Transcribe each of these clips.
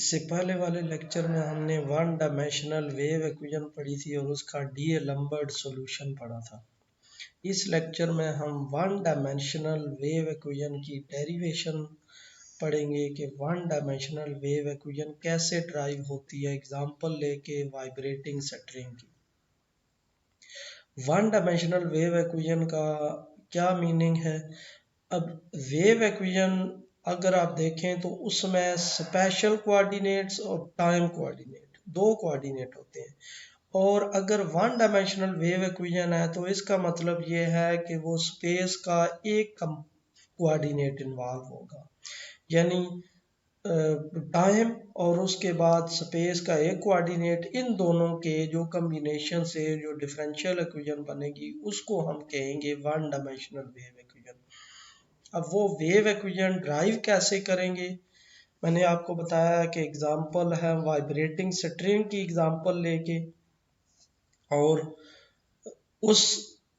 इससे पहले वाले लेक्चर में हमने वन डायमेंशनल वेव इक्वेशन पढ़ी थी और उसका डीएलम्बर्ट सॉल्यूशन पढ़ा था। इस लेक्चर में हम वन डायमेंशनल वेव इक्वेशन की डेरिवेशन पढ़ेंगे कि वन डायमेंशनल वेव इक्वेशन कैसे ड्राइव होती है, एग्जांपल लेके वाइब्रेटिंग स्ट्रिंग की। वन डायमेंशनल वेव इक्वेशन का क्या मीनिंग है? अब वेव इक्वेशन अगर आप देखें तो उसमें स्पेशल कोऑर्डिनेट्स और टाइम कोऑर्डिनेट दो कोऑर्डिनेट होते हैं। और अगर वन डायमेंशनल वेव इक्वेशन है तो इसका मतलब ये है कि वो स्पेस का एक कोऑर्डिनेट इन्वॉल्व होगा, यानी टाइम और उसके बाद स्पेस का एक कोऑर्डिनेट, इन दोनों के जो कम्बिनेशन से जो डिफरेंशियल इक्वेशन बनेगी उसको हम कहेंगे वन डायमेंशनल वेव इक्वेशन। अब वो वेव इक्वेशन ड्राइव कैसे करेंगे? मैंने आपको बताया कि एग्जांपल है वाइब्रेटिंग स्ट्रिंग की एग्जांपल लेके, और उस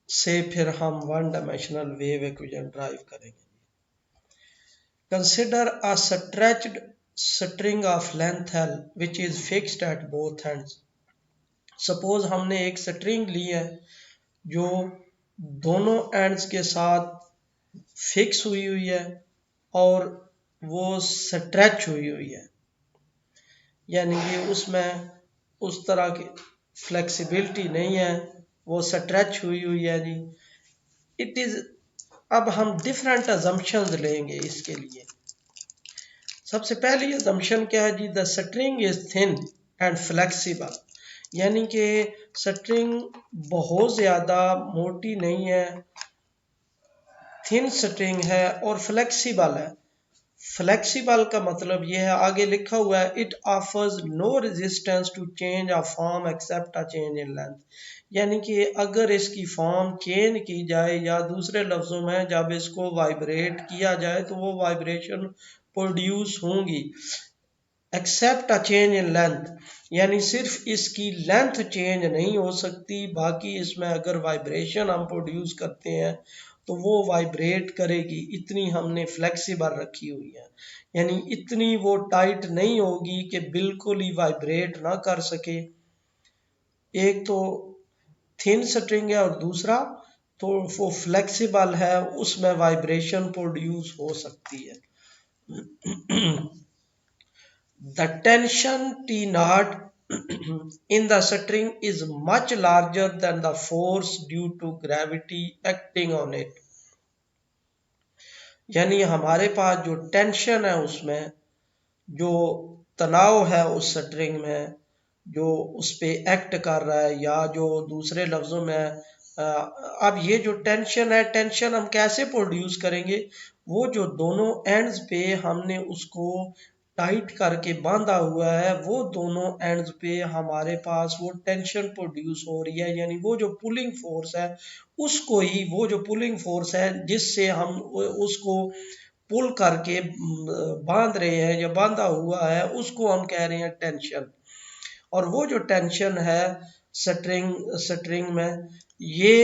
से फिर हम one dimensional wave equation drive करेंगे। Consider a stretched string of length L which is fixed at both ends। Suppose हमने एक स्ट्रिंग ली है जो दोनों एंड्स के साथ फिक्स हुई हुई है और वो स्ट्रेच हुई हुई है, यानी कि उसमें उस तरह की फ्लेक्सिबिलिटी नहीं है, वो स्ट्रेच हुई हुई है जी। इट इज अब हम डिफरेंट अजम्पशंस लेंगे इसके लिए। सबसे पहली अजम्पशन क्या है जी? The string is thin and flexible, यानी कि स्ट्रिंग बहुत ज़्यादा मोटी नहीं है, थिन स्ट्रिंग है और फ्लेक्सिबल है। फ्लेक्सिबल का मतलब यह है, आगे लिखा हुआ है it offers no resistance to change of form except a change in length, यानी कि अगर इसकी फॉर्म चेंज की जाए या दूसरे लफ्ज़ों में जब इसको वाइब्रेट किया जाए तो वो वाइब्रेशन प्रोड्यूस होंगी। Except a change in length, यानी सिर्फ इसकी लेंथ चेंज नहीं हो सकती, बाकी इसमें अगर वाइब्रेशन हम प्रोड्यूस करते हैं तो वो वाइब्रेट करेगी। इतनी हमने फ्लेक्सिबल रखी हुई है, यानी इतनी वो टाइट नहीं होगी कि बिल्कुल ही वाइब्रेट ना कर सके। एक तो थिन स्ट्रिंग है और दूसरा तो वो फ्लेक्सिबल है, उसमें वाइब्रेशन प्रोड्यूस हो सकती है। The tension T naught in the string is much larger than the force due to gravity acting on it, यानी हमारे पास जो टेंशन है उसमें जो तनाव है उस स्ट्रिंग में जो उस पे एक्ट कर रहा है, या जो दूसरे लफ्ज़ों में अब ये जो टेंशन है, टेंशन हम कैसे प्रोड्यूस करेंगे? वो जो दोनों एंड्स पे हमने उसको टाइट करके बांधा हुआ है, वो दोनों एंड्स पे हमारे पास वो टेंशन प्रोड्यूस हो रही है, यानी वो जो पुलिंग फोर्स है उसको ही, वो जो पुलिंग फोर्स है जिससे हम उसको पुल करके बांध रहे हैं या बांधा हुआ है, उसको हम कह रहे हैं टेंशन। और वो जो टेंशन है स्ट्रिंग में, ये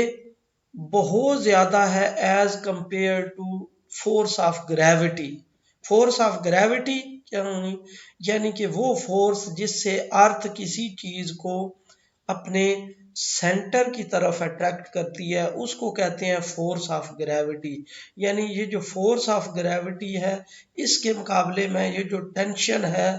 बहुत ज़्यादा है as compare to force of gravity. Force of gravity क्या होनी? यानी कि वो फोर्स जिससे अर्थ किसी चीज़ को अपने सेंटर की तरफ अट्रैक्ट करती है, उसको कहते हैं फोर्स ऑफ ग्रेविटी। यानी ये जो फोर्स ऑफ ग्रेविटी है, इसके मुकाबले में ये जो टेंशन है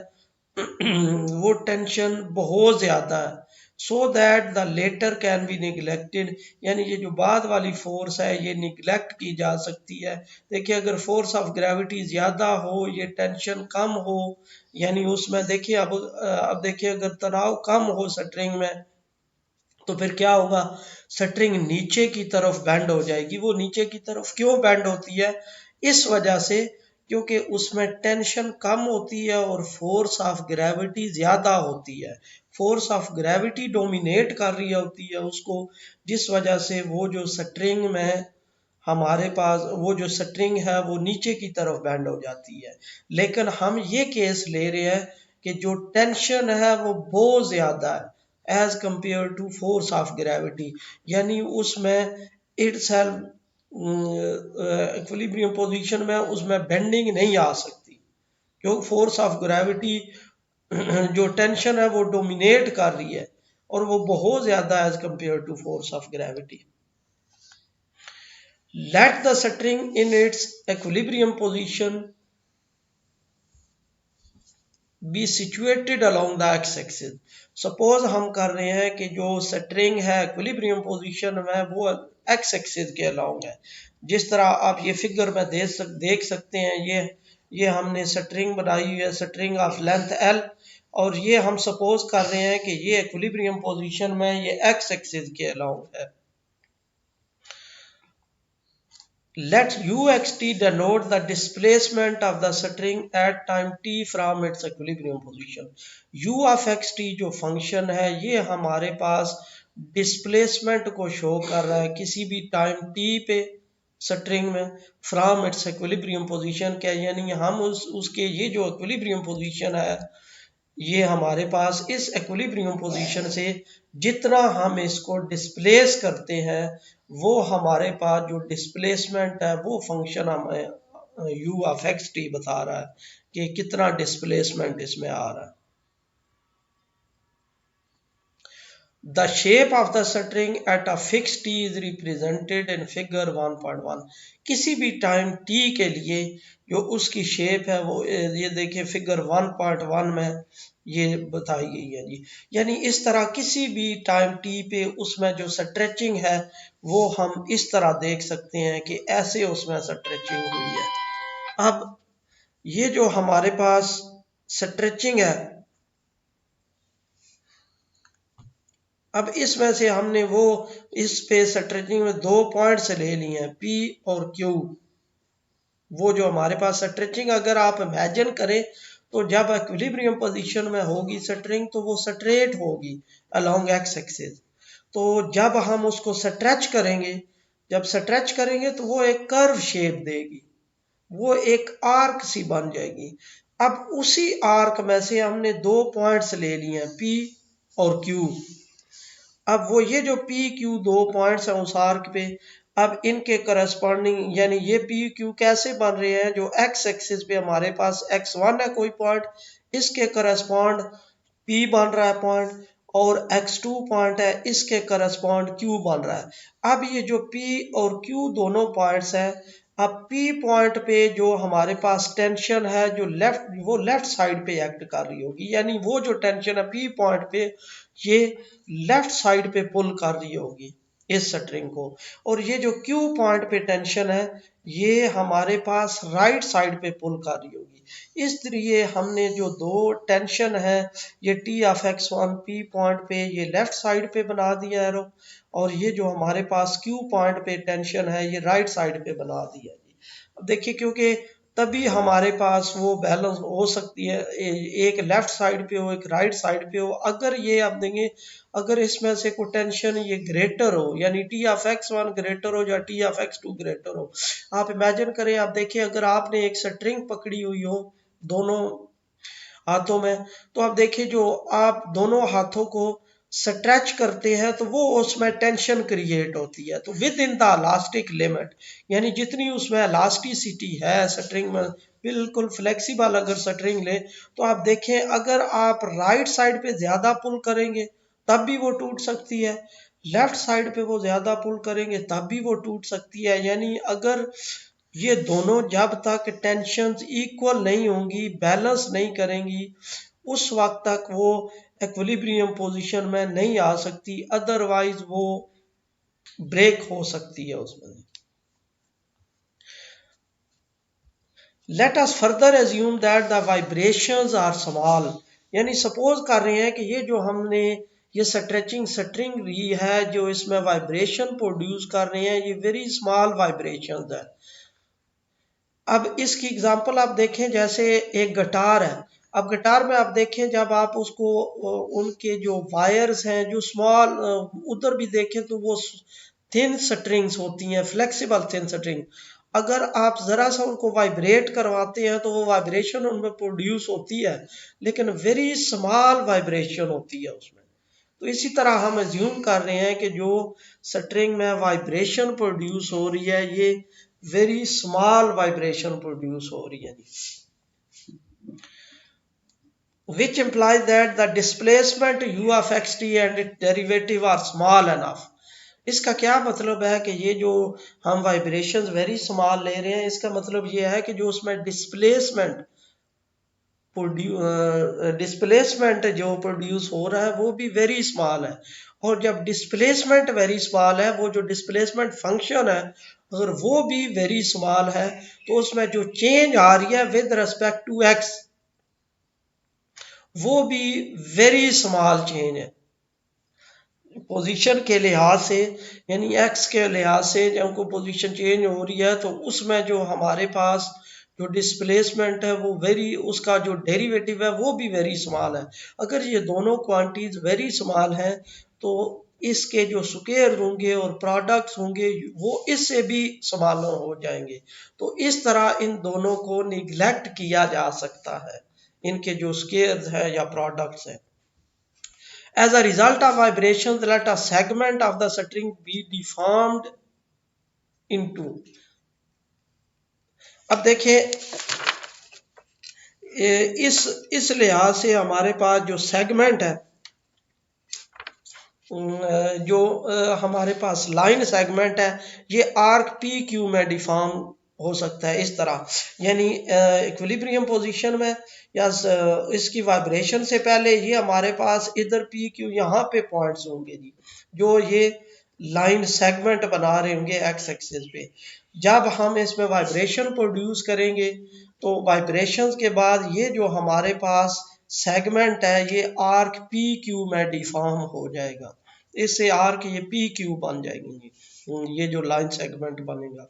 वो टेंशन बहुत ज़्यादा है, so that the latter can be neglected, यानी ये जो बाद वाली फोर्स है ये निगलेक्ट की जा सकती है। देखिए अगर फोर्स ऑफ ग्रेविटी ज़्यादा हो, ये टेंशन कम हो, यानी उसमें देखिए अब देखिए अगर तनाव कम हो स्ट्रिंग में तो फिर क्या होगा? स्ट्रिंग नीचे की तरफ बेंड हो जाएगी। वो नीचे की तरफ क्यों बेंड होती है? इस वजह से क्योंकि उसमें टेंशन कम होती है और फोर्स ऑफ ग्रेविटी ज़्यादा होती है। फोर्स ऑफ ग्रेविटी डोमिनेट कर रही होती है उसको, जिस वजह से वो जो स्ट्रिंग में हमारे पास वो जो स्ट्रिंग है वो नीचे की तरफ बेंड हो जाती है। लेकिन हम ये केस ले रहे हैं कि जो टेंशन है वो बहुत ज़्यादा है as compare to force of gravity, यानी उसमें इटसेल्फ इक्विलिब्रियम पोजीशन में उसमें बेंडिंग नहीं आ सकती, क्योंकि फोर्स ऑफ ग्रेविटी जो टेंशन है वो डोमिनेट कर रही है और वो बहुत ज्यादा as compare to force of gravity. Let the string in its equilibrium position be situated along the x axis. Suppose हम कर रहे हैं कि जो स्ट्रिंग है इक्विलिब्रियम पोजीशन में वो एक्स एक्सिस के अलोंग है। जिस तरह आप ये फिगर में देख सकते हैं, ये हमने स्ट्रिंग बनाई हुई है, स्ट्रिंग ऑफ लेंथ एल, और ये हम सपोज कर रहे हैं कि ये इक्विलिब्रियम पोजीशन में ये एक्स एक्सिस के अलोंग है। Let uxt denote the displacement of the string at time t from its equilibrium position. u of xt जो फंक्शन है ये हमारे पास डिस्प्लेसमेंट को शो कर रहा है किसी भी टाइम t पे स्ट्रिंग में फ्रॉम इट्स इक्विलिब्रियम पोजीशन। क्या यानी हम उसके ये जो इक्विलिब्रियम पोजीशन है ये हमारे पास इस इक्विलिब्रियम पोजीशन से जितना हम इसको डिस्प्लेस करते हैं वो हमारे पास जो डिस्प्लेसमेंट है वो फंक्शन हमें u ऑफ एक्स टी बता रहा है कि कितना डिस्प्लेसमेंट इसमें आ रहा है। The shape of the string at a fixed t is represented in figure 1.1। किसी भी टाइम t के लिए जो उसकी शेप है वो ये देखिए फिगर 1.1 में ये बताई गई है जी। यानी इस तरह किसी भी टाइम t पे उसमें जो स्ट्रेचिंग है वो हम इस तरह देख सकते हैं कि ऐसे उसमें स्ट्रेचिंग हुई है। अब ये जो हमारे पास स्ट्रेचिंग है, अब इसमें से हमने वो इस पे स्ट्रेचिंग में 2 पॉइंट्स ले लिए हैं P और Q। वो जो हमारे पास स्ट्रेचिंग अगर आप इमेजिन करें तो जब इक्विलिब्रियम पोजीशन में होगी स्ट्रिंग तो वो स्ट्रेट होगी अलोंग एक्स एक्सिस। तो जब हम उसको स्ट्रेच करेंगे, जब स्ट्रेच करेंगे तो वो एक कर्व शेप देगी, वो एक आर्क सी बन जाएगी। अब उसी आर्क में से हमने 2 पॉइंट्स ले लिए हैं P और Q। अब वो ये जो पी क्यू 2 पॉइंट्स हैं उस आर्क पे, अब इनके करस्पॉन्डिंग यानी ये पी क्यू कैसे बन रहे हैं, जो एक्स एक्सिस पे हमारे पास x1 है कोई पॉइंट, इसके करस्पॉन्ड P बन रहा है पॉइंट, और x2 पॉइंट है इसके करस्पॉन्ड Q बन रहा है। अब ये जो P और Q दोनों पॉइंट्स हैं, अब P पॉइंट पे जो हमारे पास टेंशन है जो लेफ्ट साइड पे एक्ट कर रही होगी, यानी वो जो टेंशन है P पॉइंट पे ये लेफ्ट साइड पे पुल कर रही होगी इस स्ट्रिंग को, और ये जो Q पॉइंट पे टेंशन है ये हमारे पास राइट साइड पे पुल कर रही होगी। इसलिए हमने जो दो टेंशन है ये T of x1 P point पे ये लेफ्ट साइड पे बना दिया एरो, और ये जो हमारे पास Q पॉइंट पे टेंशन है ये राइट साइड पे बना दिया जी। अब देखिए क्योंकि तभी हमारे पास वो बैलेंस हो सकती है, एक लेफ्ट साइड पे हो एक राइट साइड पे हो। अगर ये आप देंगे अगर इसमें से कोई टेंशन ये ग्रेटर हो यानी T ऑफ x1 ग्रेटर हो या T ऑफ x2 ग्रेटर हो, आप इमेजिन करें, आप देखिए अगर आपने एक स्ट्रिंग पकड़ी हुई हो दोनों हाथों में, तो आप देखिए जो आप दोनों हाथों को स्ट्रेच करते हैं तो वो उसमें टेंशन क्रिएट होती है। तो with in the elastic limit यानी जितनी उसमें इलास्टिसिटी है स्ट्रिंग में, बिल्कुल फ्लेक्सिबल अगर स्ट्रिंग ले तो आप देखें अगर आप राइट साइड पे ज्यादा पुल करेंगे तब भी वो टूट सकती है, लेफ्ट साइड पे वो ज्यादा पुल करेंगे तब भी वो टूट सकती है। यानी अगर ये दोनों जब तक टेंशन्स इक्वल नहीं होंगी, बैलेंस नहीं करेंगी, उस वक्त तक वो इक्विलिब्रियम पोजीशन में नहीं आ सकती, अदरवाइज वो ब्रेक हो सकती है उसमें। Let us further assume that the vibrations are small, यानी सपोज कर रहे हैं कि ये जो हमने ये स्ट्रेचिंग स्ट्रिंग रही है जो इसमें वाइब्रेशन प्रोड्यूस कर रहे हैं ये वेरी स्मॉल वाइब्रेशंस है। अब इसकी एग्जांपल आप देखें जैसे एक गिटार है, अब गिटार में आप देखें जब आप उसको उनके जो वायर्स हैं जो स्मॉल उधर भी देखें तो वो थिन स्ट्रिंग्स होती हैं, फ्लेक्सिबल थिन स्ट्रिंग, अगर आप जरा सा उनको वाइब्रेट करवाते हैं तो वो वाइब्रेशन उनमें प्रोड्यूस होती है लेकिन वेरी स्मॉल वाइब्रेशन होती है उसमें। तो इसी तरह हम एज्यूम कर रहे हैं कि जो स्ट्रिंग में वाइब्रेशन प्रोड्यूस हो रही है ये वेरी स्मॉल वाइब्रेशन प्रोड्यूस हो रही है। which implies that the displacement u of xt and its derivative are small enough. इसका क्या मतलब है कि ये जो हम वाइब्रेशंस वेरी स्मॉल ले रहे हैं, इसका मतलब ये है कि जो उसमें डिस्प्लेसमेंट जो प्रोड्यूस हो रहा है वो भी वेरी स्मॉल है। और जब डिस्प्लेसमेंट वेरी स्मॉल है, वो जो डिस्प्लेसमेंट फंक्शन है अगर वो भी वेरी स्मॉल है, तो उसमें जो चेंज आ रही है विद रिस्पेक्ट टू एक्स वो भी वेरी स्मॉल चेंज है पोजीशन के लिहाज से। यानी एक्स के लिहाज से जब कोई पोजीशन चेंज हो रही है तो उसमें जो हमारे पास जो डिस्प्लेसमेंट है वो वेरी, उसका जो डेरिवेटिव है वो भी वेरी स्मॉल है। अगर ये दोनों क्वांटिटीज वेरी स्मॉल हैं तो इसके जो स्क्वायर होंगे और प्रोडक्ट्स होंगे वो इससे भी स्मॉल हो जाएंगे। तो इस तरह इन दोनों को निगलेक्ट किया जा सकता है, इनके जो स्क्वायर्स हैं या प्रोडक्ट्स हैं। As a result of vibrations, let a segment of the string be deformed into. अब देखिए इस लिहाज से हमारे पास जो सेगमेंट है, जो हमारे पास लाइन सेगमेंट है, ये आर्क पी क्यू में डिफॉर्म हो सकता है इस तरह। यानी इक्विलिब्रियम पोजीशन में या इसकी वाइब्रेशन से पहले ये हमारे पास इधर पी क्यू यहाँ पे पॉइंट्स होंगे जी, जो ये लाइन सेगमेंट बना रहे होंगे एक्स एक्सिस पे। जब हम इसमें वाइब्रेशन प्रोड्यूस करेंगे तो वाइब्रेशंस के बाद ये जो हमारे पास सेगमेंट है ये आर्क पी क्यू में डिफॉर्म हो जाएगा। इससे आर्क ये पी क्यू बन जाएगी, ये जो लाइन सेगमेंट बनेगा।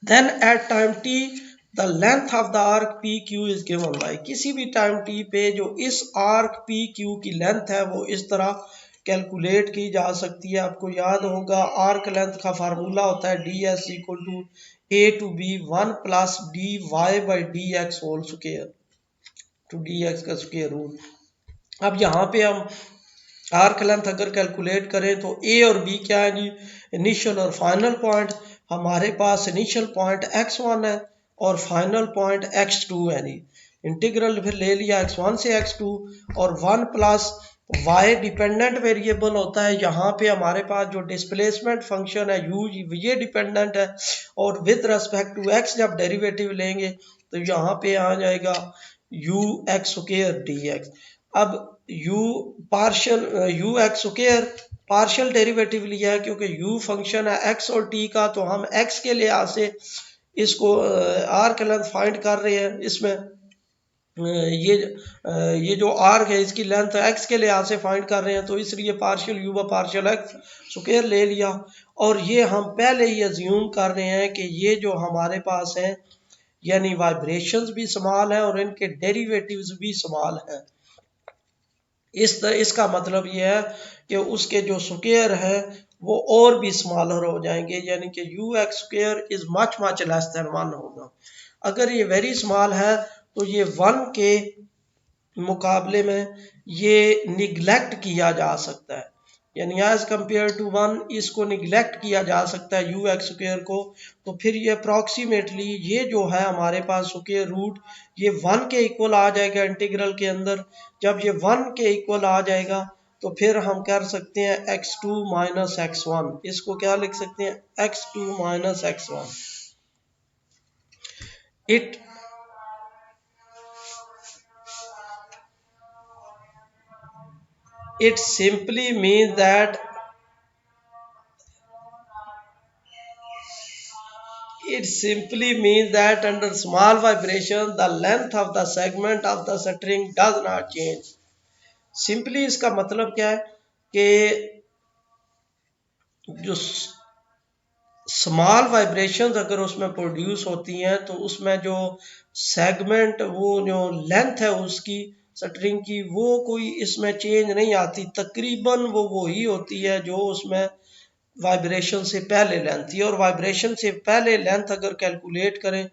Then at time t the length of the arc P Q is given by, किसी भी टाइम टी पे जो इस आर्क पी क्यू की लेंथ है वो इस तरह कैलकुलेट की जा सकती है। आपको याद होगा आर्क लेंथ का फार्मूला होता है d s equal to a to b 1 plus d y by d x whole square to d x का स्क्वायर रूट। अब यहाँ पे हम आर्क लेंथ अगर कैलकुलेट करें तो ए और बी क्या है जी, इनिशियल और फाइनल पॉइंट। हमारे पास इनिशियल पॉइंट x1 है और फाइनल पॉइंट x2 है जी। इंटीग्रल फिर ले लिया x1 से x2 और 1 प्लस y डिपेंडेंट वेरिएबल होता है। यहाँ पे हमारे पास जो डिस्प्लेसमेंट फंक्शन है u ये डिपेंडेंट है, और विद रेस्पेक्ट टू x जब डेरिवेटिव लेंगे तो यहाँ पे आ जाएगा u x square D x. अब u partial u x square partial derivative लिया है क्योंकि u फंक्शन है x और t का, तो हम x के लिहाज से इसको आर्क लेंथ फाइंड कर रहे हैं। इसमें ये जो आर्क है इसकी लेंथ x के लिहाज से फाइंड कर रहे हैं, तो इसलिए पार्शियल u व पार्शियल x स्क्वायर ले लिया। और ये हम पहले ही अज्यूम कर रहे हैं कि ये जो हमारे पास है यानी वाइब्रेशंस भी स्मॉल है और इनके डेरिवेटिव्स भी स्मॉल है। इसका मतलब ये है कि उसके जो स्क्वायर है वो और भी स्मॉलर हो जाएंगे, यानी कि you x square is much much less than 1 होगा। अगर ये वेरी स्मॉल है तो ये 1 के मुकाबले में ये निगलेक्ट किया जा सकता है, यानी एज कंपेयर टू 1 इसको निगलेक्ट किया जा सकता है यू एक्स स्क्वायर को। तो फिर ये अप्रॉक्सीमेटली ये जो है हमारे पास स्क्वायर रूट ये 1 के इक्वल आ जाएगा इंटीग्रल के अंदर। जब ये 1 के इक्वल आ जाएगा तो फिर हम कर सकते हैं x2 माइनस x1, इसको क्या लिख सकते हैं x2 minus x1। It it simply means that under small vibration the length of the segment of the string does not change। Simply इसका मतलब क्या है कि जो स्मॉल वाइब्रेशंस अगर उसमें प्रोड्यूस होती हैं तो उसमें जो सेगमेंट वो जो लेंथ है उसकी स्ट्रिंग की वो कोई इसमें चेंज नहीं आती, तकरीबन वो वही होती है जो उसमें वाइब्रेशन से पहले लेंथ थी। और वाइब्रेशन से पहले लेंथ अगर कैलकुलेट करें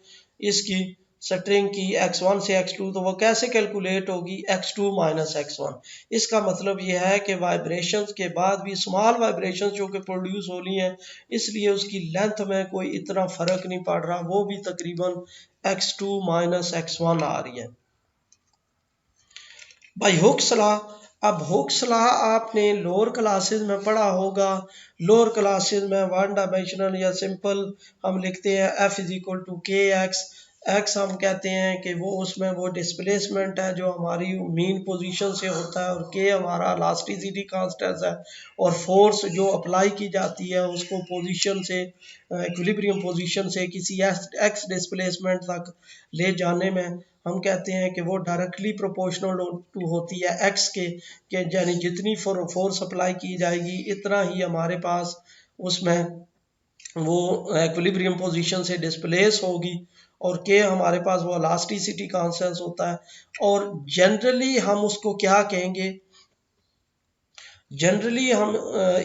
इसकी स्ट्रिंग की x1 से x2 तो वो कैसे कैलकुलेट होगी x2 माइनस x1। इसका मतलब यह है कि वाइब्रेशंस के बाद भी स्मॉल वाइब्रेशंस जो कि प्रोड्यूस हो रही हैं इसलिए उसकी लेंथ में कोई इतना फ़र्क नहीं पड़ रहा, वो भी तकरीबन x2 माइनस x1 आ रही है। By Hooke's law. अब हुक्स लॉ आपने लोअर क्लासेस में पढ़ा होगा। लोअर क्लासेस में वन डायमेंशनल या सिंपल हम लिखते हैं F is equal to k x. X हम कहते हैं कि वो उसमें वो डिस्प्लेसमेंट है जो हमारी मीन पोजीशन से होता है, और के हमारा इलास्टिसिटी कांस्टेंट है, और फोर्स जो अप्लाई की जाती है उसको पोजीशन से इक्विलिब्रियम पोजीशन से किसी एक्स डिस्प्लेसमेंट तक ले जाने में हम कहते हैं कि वो डायरेक्टली प्रोपोर्शनल टू होती है एक्स के यानी जितनी फोर्स अप्लाई की जाएगी इतना ही हमारे पास उसमें वो इक्विलिब्रियम पोजीशन से डिस्प्लेस होगी, और के हमारे पास वो इलास्टिसिटी कांस्टेंट होता है। और जनरली हम उसको क्या कहेंगे, जनरली हम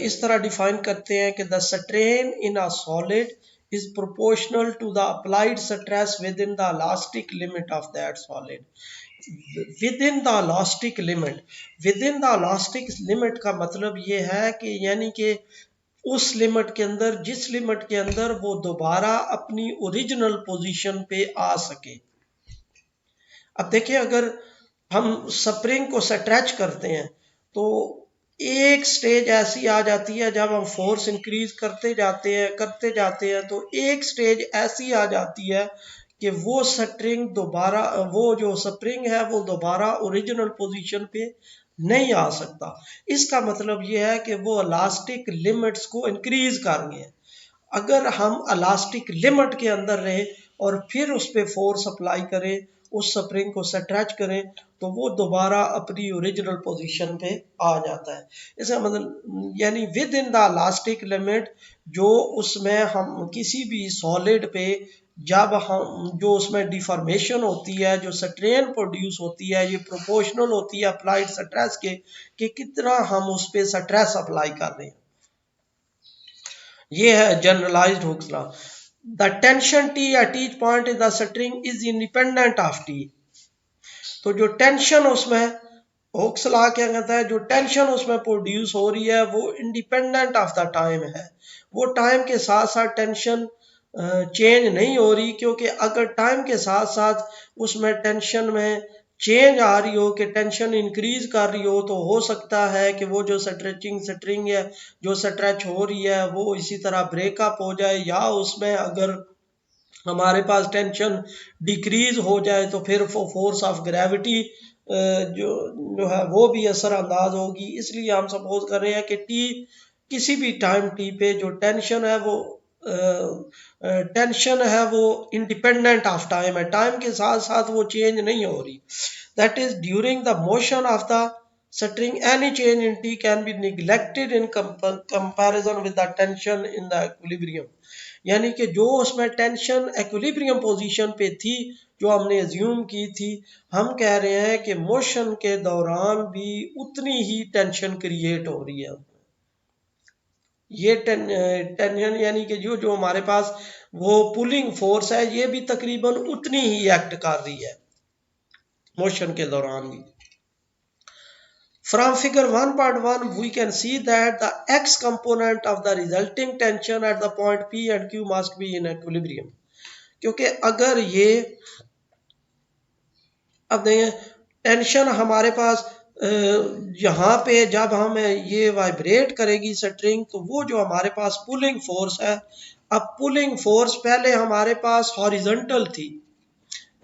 इस तरह डिफाइन करते हैं कि the strain in a solid is proportional to the applied stress within the elastic limit of that solid। within the elastic limit, within the elastic limit का मतलब ये है कि यानी कि उस लिमिट के अंदर, जिस लिमिट के अंदर वो दोबारा अपनी ओरिजिनल पोजीशन पे आ सके। अब देखिए, अगर हम स्प्रिंग को स्ट्रेच करते हैं तो एक स्टेज ऐसी आ जाती है जब हम फोर्स इंक्रीज करते जाते हैं तो एक स्टेज ऐसी आ जाती है कि वो स्ट्रिंग दोबारा, वो जो स्प्रिंग है वो दोबारा ओरिजिनल पोजीशन पे नहीं आ सकता। इसका मतलब ये है कि वो इलास्टिक लिमिट्स को इंक्रीज कर गए। अगर हम इलास्टिक लिमिट के अंदर रहे और फिर उस पर फोर्स अप्लाई करें, उस स्प्रिंग को स्ट्रेच करें, तो वो दोबारा अपनी ओरिजिनल पोजीशन पे आ जाता है। इसका मतलब यानी with in the elastic limit, जो उसमें हम किसी भी सॉलिड पे जब हम जो उसमें डिफॉर्मेशन होती है, जो स्ट्रेन प्रोड्यूस होती है, ये प्रोपोर्शनल होती है अप्लाइड स्ट्रेस के कि कितना हम उस पर स्ट्रेस अप्लाई कर रहे हैं। ये है generalised Hooke's law. The tension T at each point in the string is independent of t. तो जो टेंशन उसमें, हुक्स लॉ क्या कहता है, जो टेंशन उसमें प्रोड्यूस हो रही है वो इंडिपेंडेंट ऑफ द टाइम है। वो टाइम के साथ साथ टेंशन चेंज नहीं हो रही, क्योंकि अगर टाइम के साथ साथ उसमें टेंशन में चेंज आ रही हो, कि टेंशन इंक्रीज कर रही हो, तो हो सकता है कि वो जो स्ट्रिंग है जो स्ट्रेच हो रही है वो इसी तरह ब्रेकअप हो जाए, या उसमें अगर हमारे पास टेंशन डिक्रीज हो जाए तो फिर फोर्स ऑफ ग्रेविटी जो जो है वो भी असरअंदाज होगी। इसलिए हम सपोज कर रहे हैं कि टी, किसी भी टाइम टी पे जो टेंशन है वो इंडिपेंडेंट ऑफ टाइम है, टाइम के साथ साथ वो चेंज नहीं हो रही। That is during the motion of the string any change in T can be neglected in comparison with the tension in the equilibrium. यानी कि जो उसमें टेंशन इक्विलिब्रियम पोजीशन पे थी, जो हमने एज्यूम की थी, हम कह रहे हैं कि मोशन के दौरान भी उतनी ही टेंशन क्रिएट हो रही है। ये टेंशन यानी कि जो जो हमारे पास वो पुलिंग फोर्स है ये भी तकरीबन उतनी ही एक्ट कर रही है मोशन के दौरान भी। From figure 1.1 we can see that the x component of the resulting tension at the point P and Q must be in equilibrium। क्योंकि अगर ये, अब देखिए, टेंशन हमारे पास यहाँ पे जब हम ये वाइब्रेट करेगी स्ट्रिंग, तो वो जो हमारे पास पुलिंग फोर्स है, अब पुलिंग फोर्स पहले हमारे पास हॉरिजॉन्टल थी,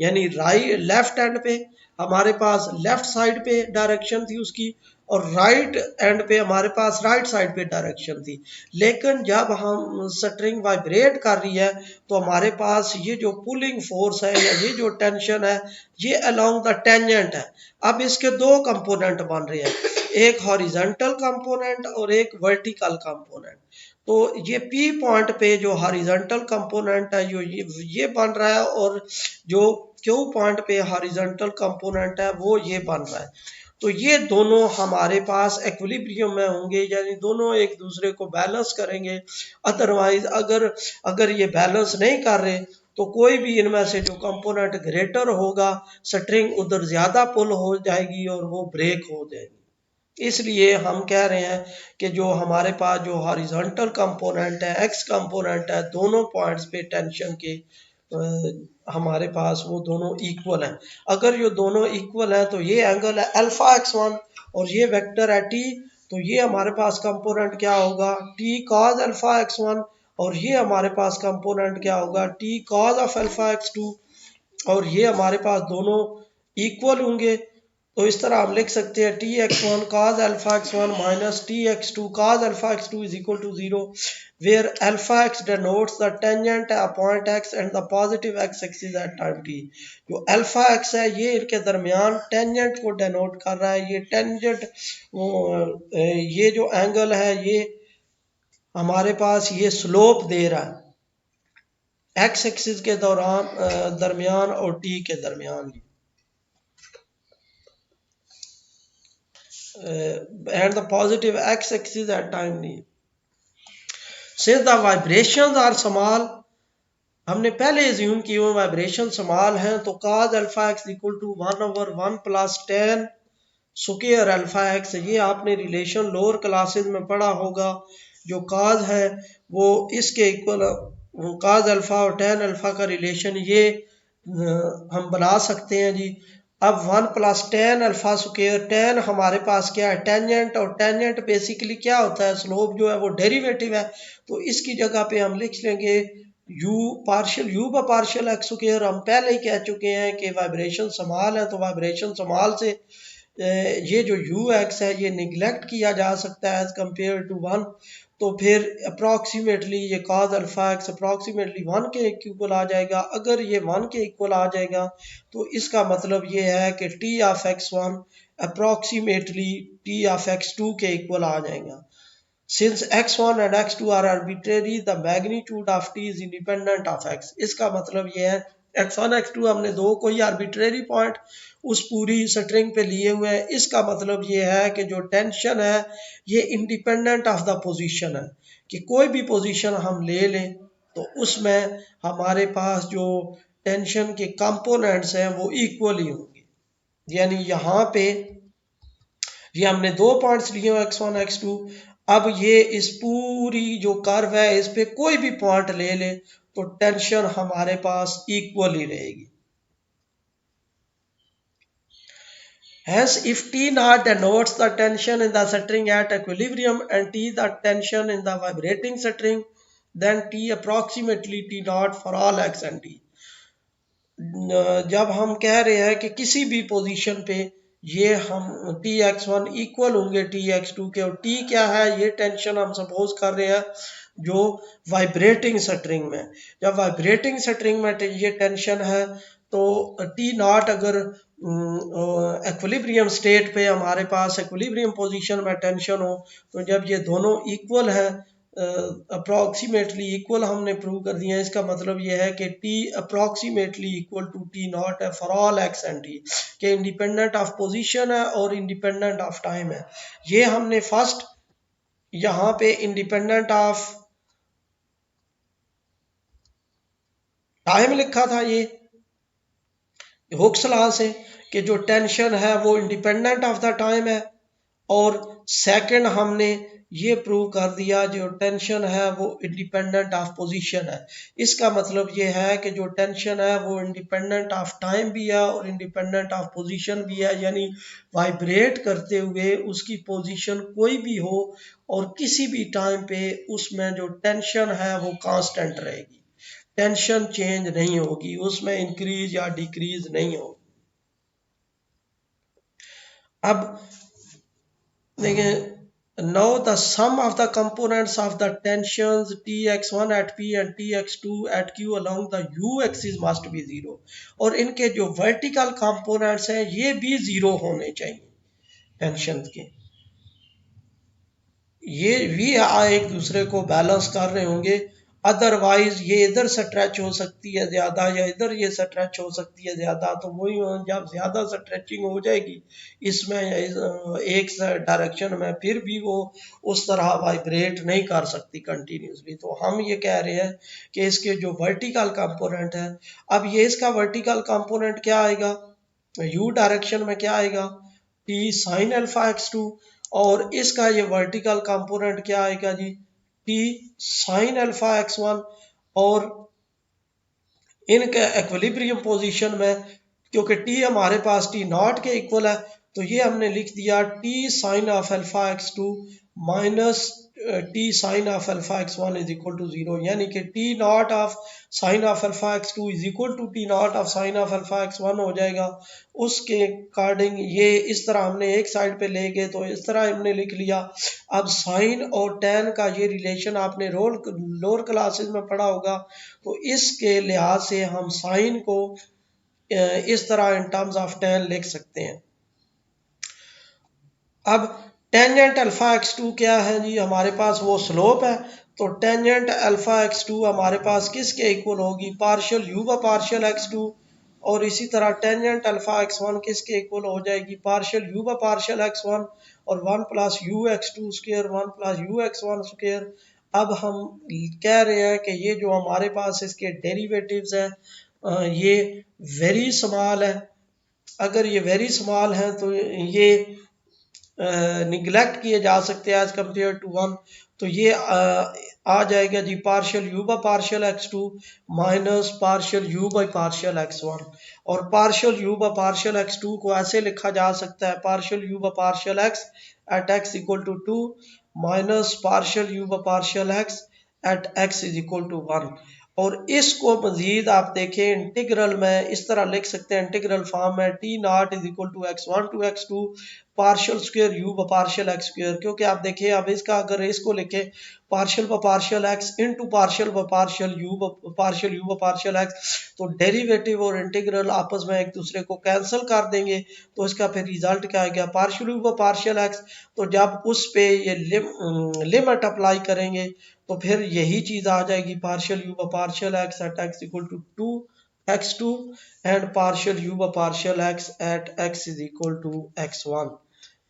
यानी राइट लेफ्ट एंड पे हमारे पास लेफ्ट साइड पे डायरेक्शन थी उसकी, और राइट एंड पे हमारे पास राइट साइड पे डायरेक्शन थी। लेकिन जब हम स्ट्रिंग वाइब्रेट कर रही है तो हमारे पास ये जो पुलिंग फोर्स है या ये जो टेंशन है ये अलोंग द टेंजेंट है। अब इसके दो कंपोनेंट बन रहे हैं, एक हॉरिजॉन्टल कंपोनेंट और एक वर्टिकल कंपोनेंट। तो ये पी पॉइंट पे जो हॉरिजॉन्टल कंपोनेंट है जो ये बन रहा है, और जो क्यू पॉइंट पे हॉरिजॉन्टल कंपोनेंट है वो ये बन रहा है। तो ये दोनों हमारे पास इक्विलिब्रियम में होंगे, यानी दोनों एक दूसरे को बैलेंस करेंगे। अदरवाइज अगर ये बैलेंस नहीं कर रहे तो कोई भी इनमें से जो कंपोनेंट ग्रेटर होगा, स्ट्रिंग उधर ज्यादा पुल हो जाएगी और वो ब्रेक हो जाएगी। इसलिए हम कह रहे हैं कि जो हमारे पास जो हॉरिजॉन्टल कंपोनेंट है, एक्स कंपोनेंट है, दोनों पॉइंट्स पे टेंशन के हमारे पास वो दोनों इक्वल हैं। अगर ये दोनों इक्वल हैं तो ये एंगल है अल्फा x1 और ये वेक्टर है t, तो ये हमारे पास कंपोनेंट क्या होगा t cos अल्फा x1 और ये हमारे पास कंपोनेंट क्या होगा t cos of alpha x2 और ये हमारे पास दोनों इक्वल होंगे। तो इस तरह हम लिख सकते हैं T x one cos alpha x one minus T x two cos alpha x two is equal to zero, where alpha x denotes the tangent at point x and the positive x axis at time t। जो alpha x है ये इनके दरमियान tangent को denote कर रहा है। ये टेंजेंट ये जो एंगल है ये हमारे पास ये स्लोप दे रहा है एक्स एक्सिस के दौरान दरमियान और टी के दरमियान। and the positive x-axis at time t. Since the vibrations are small, हमने पहले एज्यूम की वो वाइब्रेशन स्मॉल हैं तो cos alpha x equal to 1/1 plus tan square alpha x, ये आपने रिलेशन लोअर क्लासेस में पढ़ा होगा। जो cos है वो इसके इक्वल, cos अल्फा और tan अल्फा का रिलेशन ये हम बना सकते हैं जी। अब 1 plus tan alpha square, ten हमारे पास क्या है टेंजेंट, और टेंजेंट बेसिकली क्या होता है स्लोप जो है वो डेरिवेटिव है। तो इसकी जगह पे हम लिख लेंगे u पार्शियल u ब पार्शियल एक्स स्क्वायर। हम पहले ही कह चुके हैं कि वाइब्रेशन समाल है तो वाइब्रेशन समाल से ये जो यू एक्स है ये निगलेक्ट किया जा सकता है एज कम्पेयर टू वन। तो फिर अप्रॉक्सीमेटली ये cos अल्फा एक्स अप्रॉक्सीमेटली 1 के इक्वल आ जाएगा। अगर ये 1 के इक्वल आ जाएगा तो इसका मतलब ये है कि T of x1 approximately T of x2 के इक्वल आ जाएगा। Since x1 and x2 are arbitrary, the magnitude of t is independent of x। इसका मतलब ये है x1 x2 हमने दो कोई आर्बिट्रेरी पॉइंट उस पूरी स्ट्रिंग पे लिए हुए हैं। इसका मतलब ये है कि जो टेंशन है ये इंडिपेंडेंट ऑफ द पोजीशन है, कि कोई भी पोजीशन हम ले लें तो उसमें हमारे पास जो टेंशन के कंपोनेंट्स हैं वो इक्वल ही होंगे। यानी यहाँ पे ये हमने दो पॉइंट्स लिए x1 x2, अब ये इस पूरी जो कर्व है इस पे कोई भी पॉइंट ले ले तो टेंशन हमारे पास इक्वल ही रहेगी। Hence, if T naught denotes the tension in the string at equilibrium and T the tension in the vibrating string, then T approximately T naught for all x and t। जब हम कह रहे हैं कि किसी भी position पे ये हम टी एक्स वन इक्वल होंगे टी एक्स टू के, और टी क्या है ये टेंशन हम सपोज कर रहे हैं जो वाइब्रेटिंग स्ट्रिंग में। जब वाइब्रेटिंग स्ट्रिंग में ये टेंशन है तो टी नॉट अगर एक्विलिब्रियम स्टेट पे हमारे पास एक्विलिब्रियम पोजीशन में टेंशन हो तो जब ये दोनों इक्वल है अप्रॉक्सीमेटली इक्वल हमने प्रूव कर दिया। इसका मतलब यह है कि T approximately equal to T naught है for all X and T, के इंडिपेंडेंट ऑफ पोजीशन है और इंडिपेंडेंट ऑफ टाइम है। ये हमने फर्स्ट यहाँ पे इंडिपेंडेंट ऑफ टाइम लिखा था ये हुक्स लॉ से कि जो टेंशन है वो इंडिपेंडेंट ऑफ द टाइम है, और सेकंड हमने ये प्रूव कर दिया जो टेंशन है वो इंडिपेंडेंट ऑफ पोजीशन है। इसका मतलब ये है कि जो टेंशन है वो इंडिपेंडेंट ऑफ टाइम भी है और इंडिपेंडेंट ऑफ पोजीशन भी है, यानी वाइब्रेट करते हुए उसकी पोजीशन कोई भी हो और किसी भी टाइम पे उसमें जो टेंशन है वो कांस्टेंट रहेगी, टेंशन चेंज नहीं होगी, उसमें इंक्रीज या डिक्रीज नहीं होगी। अब देखिए now the sum of the components of the tensions Tx1 at P and Tx2 at Q along the U axis must be zero, और इनके जो वर्टिकल कंपोनेंट्स हैं ये भी जीरो होने चाहिए टेंशन के, ये भी एक दूसरे को बैलेंस कर रहे होंगे। अदरवाइज ये इधर स्ट्रेच हो सकती है ज़्यादा या इधर ये स्ट्रेच हो सकती है ज़्यादा, तो वही जब ज़्यादा स्ट्रेचिंग हो जाएगी इसमें एक डायरेक्शन में फिर भी वो उस तरह वाइब्रेट नहीं कर सकती कंटिन्यूसली। तो हम ये कह रहे हैं कि इसके जो वर्टिकल कंपोनेंट है, अब ये इसका वर्टिकल कंपोनेंट क्या आएगा यू डायरेक्शन में क्या आएगा T sine alpha x two, और इसका ये वर्टिकल कंपोनेंट क्या आएगा जी T sine alpha x one, और इनके इक्विलिब्रियम पोजीशन में, क्योंकि टी हमारे पास टी नॉट के इक्वल है, तो ये हमने लिख दिया T sine of alpha x two minus T sine of alpha x one is equal to zero, यानी कि T naught of sine of alpha x two is equal to T naught of sine of alpha x one हो जाएगा। उसके according ये इस तरह हमने एक साइड पे ले गए तो इस तरह हमने लिख लिया। अब साइन और टेन का ये रिलेशन आपने लोअर क्लासेस में पढ़ा होगा, तो इसके लिहाज से हम साइन को इस तरह इन टर्म्स ऑफ टेन लिख सकते हैं। अब टेंजेंट अल्फा एक्स टू क्या है जी, हमारे पास वो स्लोप है, तो टेंजेंट अल्फा एक्स टू हमारे पास किसके इक्वल होगी, पार्शियल यू व पार्शियल एक्स टू। और इसी तरह टेंजेंट अल्फा एक्स वन किसके इक्वल हो जाएगी, पार्शियल यू व पार्शियल एक्स वन, और one plus you x to square one plus you x one square. अब हम कह रहे हैं कि ये जो हमारे पास इसके डेरिवेटिव्स हैं ये वेरी स्मॉल है। अगर ये वेरी स्मॉल है तो ये निगलेक्ट किए जा सकते हैं एज कंपेयर टू वन। तो ये आ जाएगा जी partial U by partial X two minus partial U by partial X one. और partial U by partial X two को ऐसे लिखा जा सकता है partial U by partial X at X equal to two minus partial U by partial X at X is equal to one. और इसको मजीद आप देखें इंटीग्रल में इस तरह लिख सकते हैं, इंटीग्रल फॉर्म में T naught is equal to x one to x two partial square you व पार्शियल एक्स स्क्वायर। क्योंकि आप देखिए अब इसका अगर इसको लिखे पार्शियल व पार्शियल एक्स इनटू पार्शियल व पार्शियल यू व पार्शियल एक्स, तो डेरिवेटिव और इंटीग्रल आपस में एक दूसरे को कैंसिल कर देंगे, तो इसका फिर रिजल्ट क्या आएगा पार्शियल यू व पार्शियल एक्स। तो जब उस पे ये लिमिट अप्लाई करेंगे तो फिर यही चीज आ जाएगी पार्शियल यू व partial X at X equal to two x two and partial U व partial X at X is equal to x one.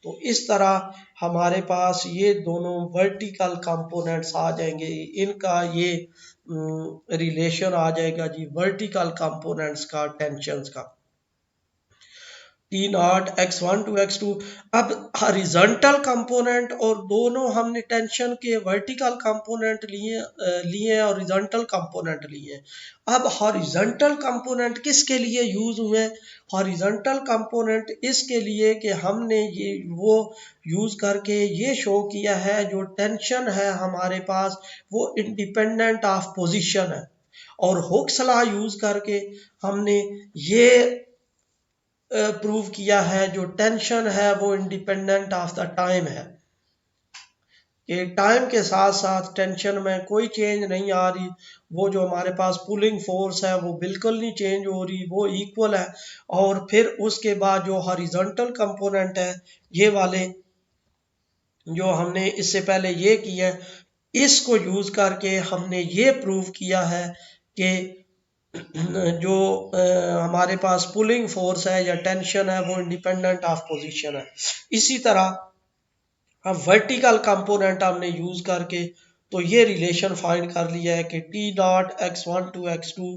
तो इस तरह हमारे पास ये दोनों वर्टिकल कंपोनेंट्स आ जाएंगे, इनका ये रिलेशन आ जाएगा जी वर्टिकल कंपोनेंट्स का टेंशंस का T naught x one to x two. अब हॉरिजॉन्टल कंपोनेंट और दोनों हमने टेंशन के वर्टिकल कंपोनेंट लिए और हॉरिजॉन्टल कंपोनेंट लिए। अब हॉरिजॉन्टल कंपोनेंट किसके लिए यूज हुए, हॉरिजॉन्टल कंपोनेंट इसके लिए कि हमने ये वो यूज करके ये शो किया है जो टेंशन है हमारे पास वो इंडिपेंडेंट ऑफ पोजीशन है, और हुक्स लॉ यूज करके हमने ये प्रूव किया है जो टेंशन है वो इंडिपेंडेंट ऑफ द टाइम है, कि टाइम के साथ साथ टेंशन में कोई चेंज नहीं आ रही। वो जो हमारे पास पुलिंग फोर्स है वो बिल्कुल नहीं चेंज हो रही, वो इक्वल है। और फिर उसके बाद जो हॉरिजॉन्टल कंपोनेंट है ये वाले जो हमने इससे पहले ये किया है, इसको यूज करके हमने ये प्रूव किया है कि जो हमारे पास पुलिंग फोर्स है या टेंशन है वो इंडिपेंडेंट ऑफ पोजीशन है। इसी तरह अब वर्टिकल कंपोनेंट हमने यूज करके तो ये रिलेशन फाइंड कर लिया है कि T dot X one to x two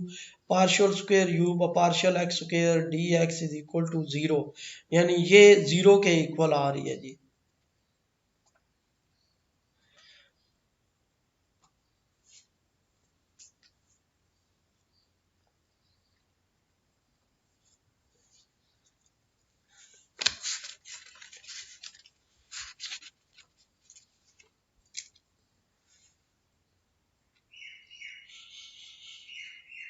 partial square you व partial x square D X is equal to zero, यानी ये जीरो के इक्वल आ रही है जी।